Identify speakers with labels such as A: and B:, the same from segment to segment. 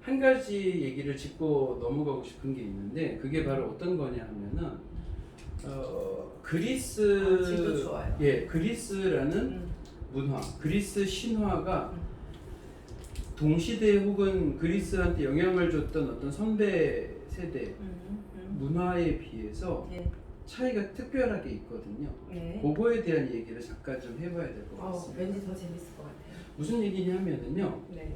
A: 한 가지 얘기를 짚고 넘어가고 싶은 게 있는데 그게 바로 어떤 거냐 하면은 그리스
B: 질도 좋아요.
A: 그리스라는 문화, 그리스 신화가 동시대 혹은 그리스한테 영향을 줬던 어떤 선배 세대 문화에 비해서
B: 네.
A: 차이가 특별하게 있거든요.
B: 네.
A: 그거에 대한 얘기를 잠깐 좀 해봐야 될 것 같습니다.
B: 왠지 더 재밌을 것 같아요.
A: 무슨 얘기냐면은요.
B: 네.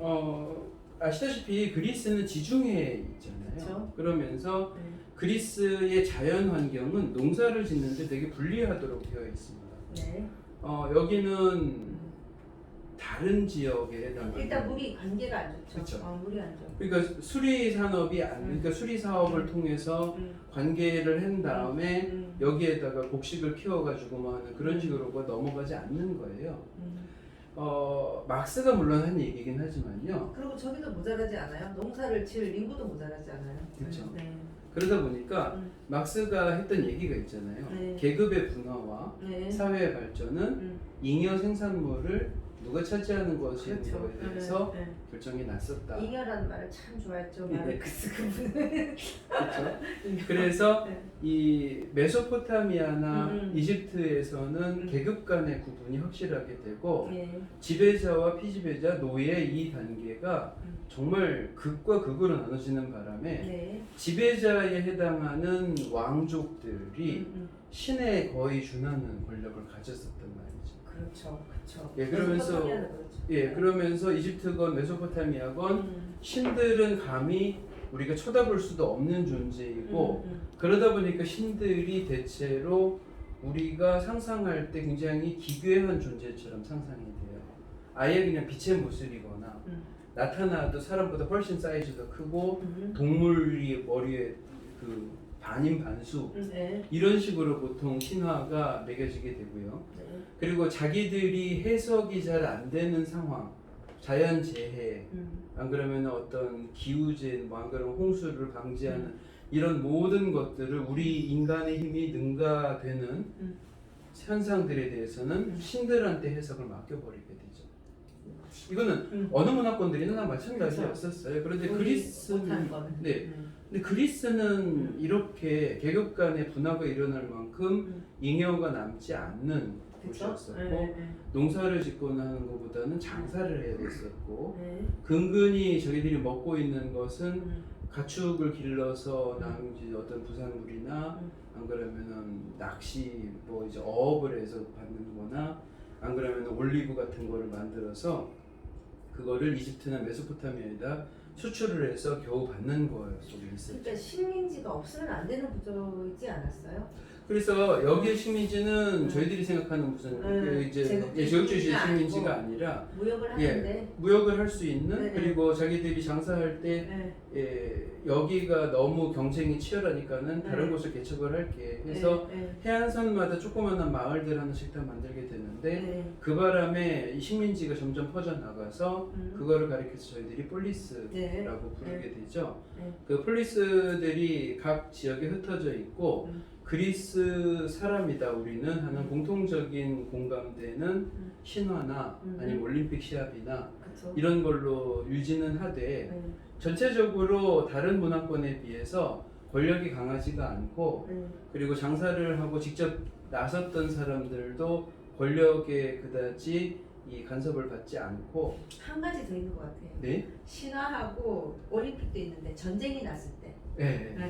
A: 아시다시피 그리스는 지중해에 있잖아요.
B: 그쵸?
A: 그러면서
B: 네.
A: 그리스의 자연 환경은 농사를 짓는데 되게 불리하도록 되어 있습니다.
B: 네.
A: 여기는 다른 지역에 해당하는
B: 일단 물이 관계가 안 좋죠.
A: 그쵸.
B: 물이 안 좋고.
A: 그러니까 수리 산업이 그러니까 수리 사업을 통해서 관계를 한 다음에 여기에다가 곡식을 키워가지고 하는 그런 식으로 넘어가지 않는 거예요. 막스가 물론 한 얘기긴 하지만요.
B: 그리고 저기도 모자라지 않아요? 농사를 지을 인구도 모자라지 않아요?
A: 그렇죠.
B: 네.
A: 그러다 보니까 막스가 했던 얘기가 있잖아요.
B: 네.
A: 계급의 분화와
B: 네.
A: 사회의 발전은 잉여 생산물을 누가 차지하는 것인
B: 그렇죠.
A: 거에 대해서
B: 네.
A: 결정이 났었다.
B: 잉여라는 말을 참 좋아했죠.
A: 네.
B: 마르크스 그분은.
A: 그렇죠. 그래서
B: 네.
A: 이 메소포타미아나
B: 음.
A: 이집트에서는 계급 간의 구분이 확실하게 되고
B: 네.
A: 지배자와 피지배자, 노예 이 단계가 정말 극과 극으로 나눠지는 바람에
B: 네.
A: 지배자에 해당하는 왕족들이 신에 거의 준하는 권력을 가졌었단 말이죠.
B: 그렇죠. 그렇죠.
A: 예, 그러면서 그러면서 이집트건 메소포타미아건 신들은 감히 우리가 쳐다볼 수도 없는 존재이고 그러다 보니까 신들이 대체로 우리가 상상할 때 굉장히 기괴한 존재처럼 상상이 돼요. 아예 그냥 빛의 모습이거나 나타나도 사람보다 훨씬 사이즈가 크고 동물이 머리에 그 반인반수
B: 네.
A: 이런 식으로 보통 신화가 매겨지게 되고요.
B: 네.
A: 그리고 자기들이 해석이 잘 안 되는 상황, 자연재해, 안 그러면 어떤 기후재, 안 그러면 홍수를 방지하는 이런 모든 것들을 우리 인간의 힘이 능가되는 현상들에 대해서는 신들한테 해석을 맡겨버리게 되죠. 이거는 어느 문화권들이나 마찬가지였었어요. 그런데 그리스는 근데 그리스는 이렇게 계급 간의 분화가 일어날 만큼 잉여가 남지 않는 곳이었었고 농사를 짓거나 하는 것보다는 장사를 해야 됐었고 근근히 저희들이 먹고 있는 것은 가축을 길러서 나는 어떤 부산물이나 안 그러면은 낚시 뭐 이제 어업을 해서 받는 거나 안 그러면 올리브 같은 거를 만들어서 그거를 이집트나 메소포타미아에다 수출을 해서 겨우 받는 거예요. 속에 있었죠.
B: 그러니까 식민지가 없으면 안 되는 구조이지 않았어요?
A: 그래서 여기의 식민지는 저희들이 생각하는 무슨 그 이제 제국주의 식민지가 아니라
B: 무역을 하는데
A: 무역을 할 수 있는
B: 네네.
A: 그리고 자기들이 장사할 때 여기가 너무 경쟁이 치열하니까는 다른 곳을 개척을 할게 해서 해안선마다 조그마한 마을들 하나씩 다 만들게 되는데 그 바람에 이 식민지가 점점 퍼져나가서 그거를 가리켜서 저희들이 폴리스라고 부르게 되죠. 그 폴리스들이 각 지역에 흩어져 있고 그리스 사람이다 우리는 하는 공통적인 공감대는 신화나 아니면 올림픽 시합이나
B: 그쵸.
A: 이런 걸로 유지는 하되 전체적으로 다른 문화권에 비해서 권력이 강하지가 않고 그리고 장사를 하고 직접 나섰던 사람들도 권력에 그다지 이 간섭을 받지 않고
B: 한 가지 더 있는 것 같아요.
A: 네?
B: 신화하고 올림픽도 있는데 전쟁이 났을 때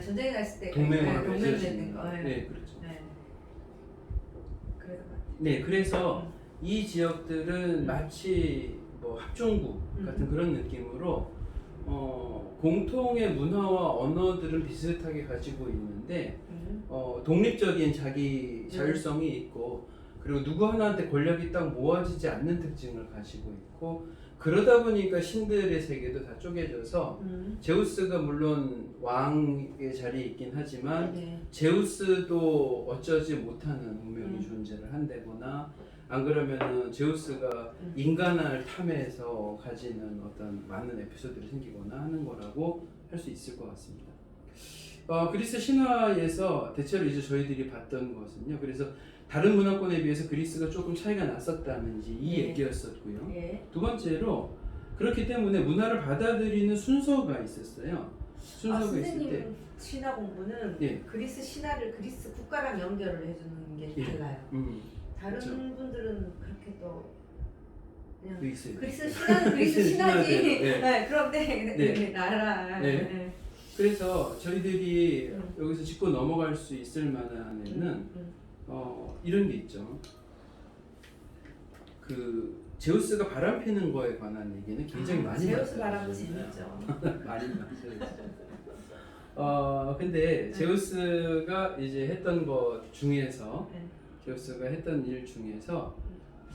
B: 전쟁이 났을 때
A: 동맹을
B: 동맹되는 거.
A: 네, 그렇죠.
B: 그래서
A: 네, 그래서 이 지역들은 마치 뭐 합중국 같은 그런 느낌으로 공통의 문화와 언어들은 비슷하게 가지고 있는데 독립적인 자기 자율성이 있고 그리고 누구 하나한테 권력이 딱 모아지지 않는 특징을 가지고 있고 그러다 보니까 신들의 세계도 다 쪼개져서 제우스가 물론 왕의 자리에 있긴 하지만 제우스도 어쩌지 못하는 운명이 존재를 한다거나 안 그러면은 제우스가 인간을 탐해서 가지는 어떤 많은 에피소드들이 생기거나 하는 거라고 할 수 있을 것 같습니다. 그리스 신화에서 대체로 이제 저희들이 봤던 것은요. 그래서 다른 문화권에 비해서 그리스가 조금 차이가 났었다는 이 얘기였었고요. 두 번째로 그렇기 때문에 문화를 받아들이는 순서가 있었어요. 순서가 있을 때.
B: 선생님 신화 공부는
A: 예.
B: 그리스 신화를 그리스 국가랑 연결을 해주는 게
A: 예.
B: 달라요. 다른
A: 그렇죠.
B: 분들은 그렇게 또 그냥
A: 그리스
B: 신화는 그리스 신화지.
A: 네.
B: 네. 그런데
A: 네.
B: 나라.
A: 네.
B: 네.
A: 그래서 저희들이 여기서 짚고 넘어갈 수 있을 만한 애는 이런 게 있죠. 그 제우스가 바람 피는 거에 관한 얘기는 굉장히 많이
B: 제우스
A: 나와요.
B: 바람은 재밌죠.
A: 많이 나왔어요. 근데 제우스가 이제 했던 것 중에서
B: 네.
A: 제우스가 했던 일 중에서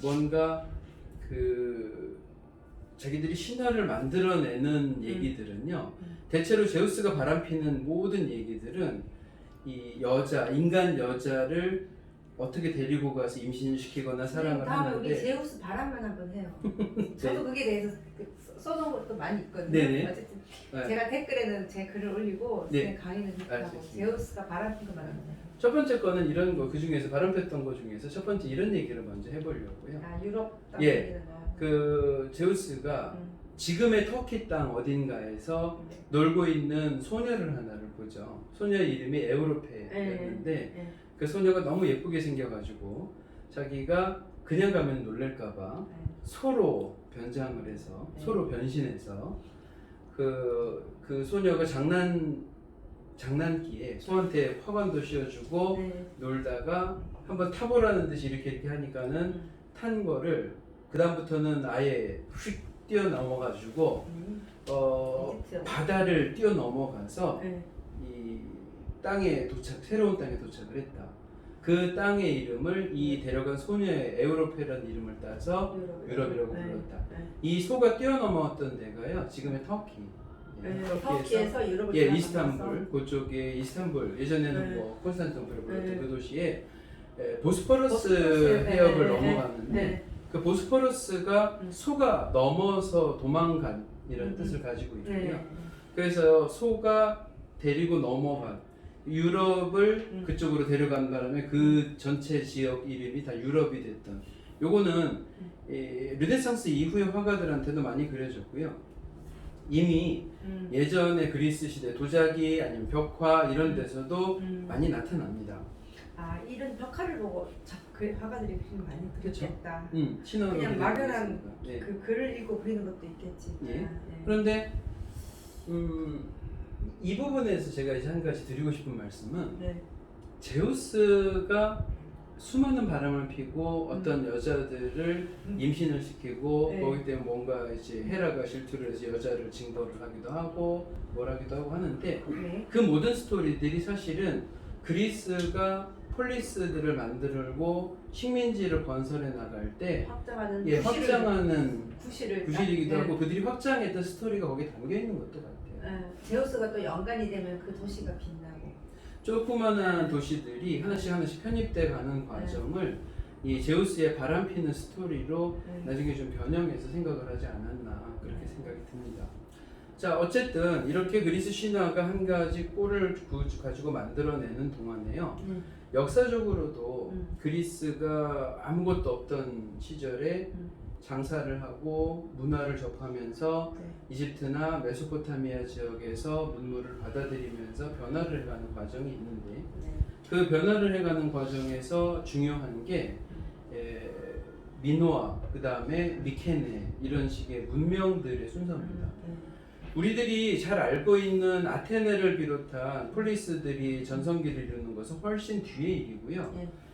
A: 뭔가 그 자기들이 신화를 만들어내는 얘기들은요. 대체로 제우스가 바람피는 모든 얘기들은 이 여자, 인간 여자를 어떻게 데리고 가서 임신시키거나 사랑을
B: 다음에
A: 하는데
B: 우리 제우스 바람만 한번 해요. 저도 그게 대해서 써놓은 것도 많이 있거든요.
A: 네네.
B: 어쨌든
A: 네.
B: 제가 댓글에는 제 글을 올리고
A: 네.
B: 제 강의는 했다고
A: 알겠습니다.
B: 제우스가 바람핀 것만 하면 돼요.
A: 첫 번째 거는 이런 거, 그 중에서 바람폈던 거 중에서 첫 번째 이런 얘기를 먼저 해보려고요.
B: 유럽 땅
A: 예.
B: 얘기는 거.
A: 그 제우스가 지금의 터키 땅 어딘가에서 놀고 있는 소녀를 하나를 보죠. 소녀 이름이 에우로페였는데 그 소녀가 너무 예쁘게 생겨가지고 자기가 그냥 가면 놀랄까봐 소로 변장을 해서 소로 변신해서 그 소녀가 장난기에 소한테 화관도 씌워주고 놀다가 한번 타보라는 듯이 이렇게 하니까는 탄 거를 그 다음부터는 아예 휙 뛰어넘어가지고 바다를 뛰어넘어가서 이 땅에 새로운 땅에 도착을 했다. 그 땅의 이름을 이 데려간 소녀의 에우로페라는 이름을 따서 유럽이라고 불렀다. 이 소가 뛰어넘었던 데가요. 지금의 터키.
B: 터키에서 유럽을
A: 이스탄불 그쪽에 이스탄불 예전에는 뭐 콘스탄티노플을 불렀던 그 도시에 보스포러스 해협을 넘어갔는데 그 보스포러스가 소가 넘어서 도망간 이런 뜻을 가지고 있고요. 그래서 소가 데리고 넘어간 유럽을 그쪽으로 데려간 바람에 그 전체 지역 이름이 다 유럽이 됐던 요거는 르네상스 이후의 화가들한테도 많이 그려졌고요. 이미 예전에 그리스 시대 도자기 아니면 벽화 이런 데서도 많이 나타납니다.
B: 이런 벽화를 보고 그 화가들이 그림 많이 그렸겠다.
A: 신화로
B: 그냥 막연한
A: 네.
B: 그 글을 읽고 그리는 것도 있겠지.
A: 예. 그런데 이 부분에서 제가 이제 한 가지 드리고 싶은 말씀은 제우스가 수많은 바람을 피고 어떤 여자들을 임신을 시키고 거기 때문에 뭔가 이제 헤라가 질투를 해서 여자를 징벌을 하기도 하고 뭘 하기도 하고 하는데 그 모든 스토리들이 사실은 그리스가 폴리스들을 만들고 식민지를 건설해 나갈 때 확장하는 구실이기도 하고 그들이 확장했던 스토리가 거기에 담겨 있는 것도 같아요.
B: 제우스가 또 연간이 되면 그 도시가 빛나고
A: 조그만한 도시들이 하나씩 편입돼 가는 과정을 이 제우스의 바람피는 스토리로 나중에 좀 변형해서 생각을 하지 않았나 그렇게 생각이 듭니다. 자, 어쨌든 이렇게 그리스 신화가 한 가지 꼴을 가지고 만들어내는 동안에요. 역사적으로도 그리스가 아무것도 없던 시절에 장사를 하고 문화를 접하면서 이집트나 메소포타미아 지역에서 문물을 받아들이면서 변화를 해가는 과정이 있는데 그 변화를 해가는 과정에서 중요한 게 미노아, 그 다음에 미케네 이런 식의 문명들의 순서입니다. 우리들이 잘 알고 있는 아테네를 비롯한 폴리스들이 전성기를 이루는 것은 훨씬 뒤의 일이고요.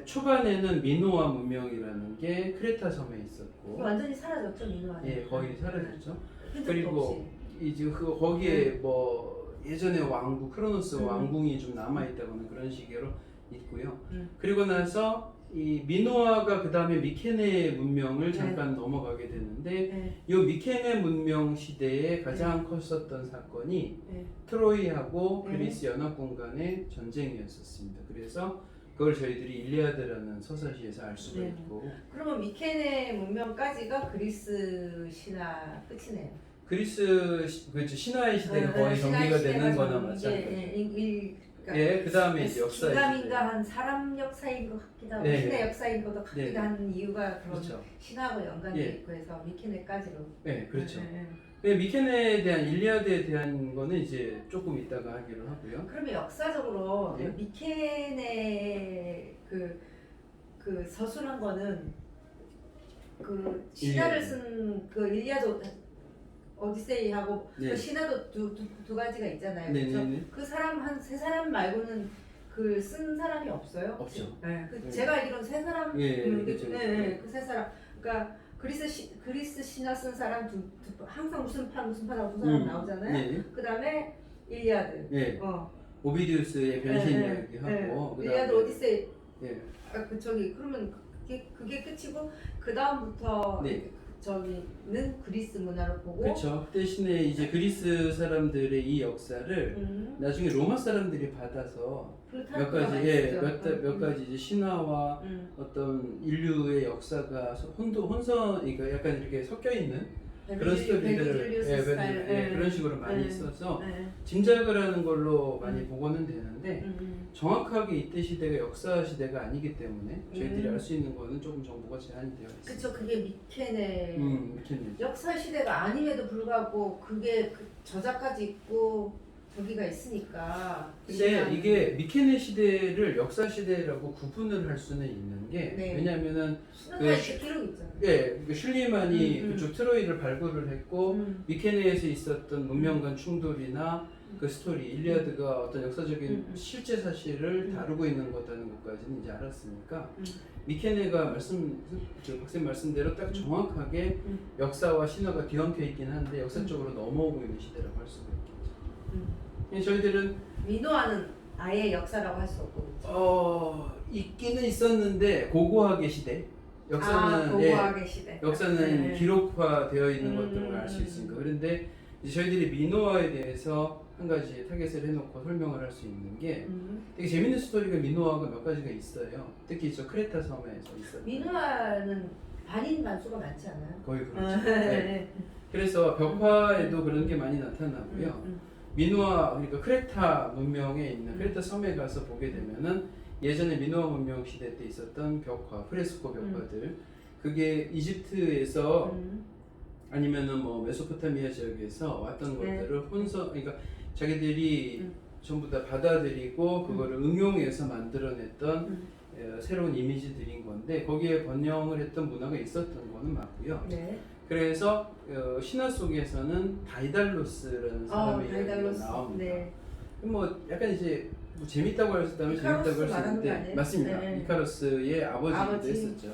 A: 초반에는 미노아 문명이라는 게 크레타 섬에 있었고
B: 완전히 사라졌죠, 미노아는.
A: 거의 사라졌죠. 그리고 이제 거기에 뭐 예전에 왕국 크로노스 왕궁이 좀 남아 있다거나 그런 식으로 있고요. 그리고 나서 이 미노아가 그 다음에 미케네 문명을 잠깐 넘어가게 되는데 이 미케네 문명 시대에 가장 컸었던 사건이 트로이하고 그리스 연합군 간의 전쟁이었었습니다. 그래서 그걸 저희들이 일리아드라는 서사시에서 알 수가 있고.
B: 그러면 미케네 문명까지가 그리스 신화 끝이네요.
A: 그리스 그렇죠. 신화의 시대가 거의 정리가 되는 거나 마찬가지. 예, 그 다음에 이제 역사.
B: 기감인가 한 사람 역사인 것 같기도 하고
A: 네.
B: 신의 역사인 것도 같기도
A: 네.
B: 하는 이유가 그런
A: 그렇죠.
B: 신하고 연관돼
A: 예.
B: 있고 해서 미케네까지로.
A: 네, 그렇죠.
B: 네.
A: 미케네에 대한 일리아드에 대한 거는 이제 조금 이따가 하기로 하고요.
B: 그러면 역사적으로
A: 네.
B: 미케네 그 서술한 거는 그 신화를 쓴 그 일리아드 오디세이하고
A: 네.
B: 그 신화도 두 가지가 있잖아요.
A: 네,
B: 그렇죠?
A: 네, 네.
B: 그 사람 한 세 사람 말고는 그 쓴 사람이 없어요?
A: 없죠.
B: 네. 그
A: 네.
B: 제가 알기로는 세 사람.
A: 예, 그렇죠.
B: 네, 그 세 사람. 그러니까 그리스 신화 쓴 사람 항상 무슨 파라고 두 사람 나오잖아요.
A: 네.
B: 그다음에 일리아드.
A: 네.
B: 어.
A: 오비디우스의 변신
B: 네,
A: 이야기하고
B: 네. 일리아드 오디세이.
A: 예.
B: 그 저기 그러면 그게 끝이고 그 다음부터
A: 네.
B: 저기는 그리스 문화를 보고.
A: 그렇죠. 대신에 이제 그리스 사람들의 이 역사를 나중에 로마 사람들이 받아서 몇 가지 몇 가지 이제 신화와 어떤 인류의 역사가 혼선 그러니까 약간 이렇게 섞여 있는 그런 스토리들을 그런 식으로 많이 써서 짐작을 하는 걸로 많이 보고는 되는데 정확하게 이때 시대가 역사 시대가 아니기 때문에 저희들이 알 수 있는 거는 조금 정보가 제한이 되어 있습니다.
B: 그쵸, 그게 미케네
A: 미케네.
B: 역사 시대가 아님에도 불구하고 그게 그 저자까지 있고 저기가 있으니까.
A: 근데 이게 미케네 시대를 역사 시대라고 구분을 할 수는 있는 게
B: 네.
A: 왜냐면은
B: 그 기록 있잖아요.
A: 예, 슐리만이 그쪽 트로이를 발굴을 했고 미케네에서 있었던 문명 간 충돌이나 그 스토리 일리아드가 어떤 역사적인 실제 사실을 다루고 있는 거다는 것까지는 이제 알았으니까 미케네가 박사님 말씀대로 딱 정확하게 역사와 신화가 뒤엉켜 있긴 한데 역사적으로 넘어오고 있는 시대라고 할 수가 있겠죠. 저희들은
B: 민노아는 아예 역사라고 할 수 없고.
A: 있기는 있었는데 고고학의 시대. 역사는
B: 고고학의 시대.
A: 역사는 기록화되어 있는 것들을 알 수 있으니까. 그런데 이제 저희들이 민노아에 대해서 한 가지 타겟을 해놓고 설명을 할 수 있는 게 되게 재밌는 스토리가 민노아가 몇 가지가 있어요. 특히 저 크레타 섬에서 있어요.
B: 민노아는 반인 반수가 많지 않아요?
A: 거의 그렇죠. 네. 그래서 벽화에도 그런 게 많이 나타나고요. 미노아 그러니까 크레타 문명에 있는 크레타 섬에 가서 보게 되면은 예전에 미노아 문명 시대 때 있었던 벽화, 프레스코 벽화들 그게 이집트에서 아니면은 뭐 메소포타미아 지역에서 왔던 것들을 그러니까 자기들이 전부 다 받아들이고 그거를 응용해서 만들어냈던 새로운 이미지들인 건데 거기에 번영을 했던 문화가 있었던 거는 맞고요.
B: 네.
A: 그래서 신화 속에서는 다이달로스라는 사람의 이야기가 나옵니다.
B: 네.
A: 뭐 약간 이제 뭐 재밌다고 할 수 있다면 재밌다고 할 수 있는데 맞습니다.
B: 네.
A: 이카로스의 아버지이기도 했었죠.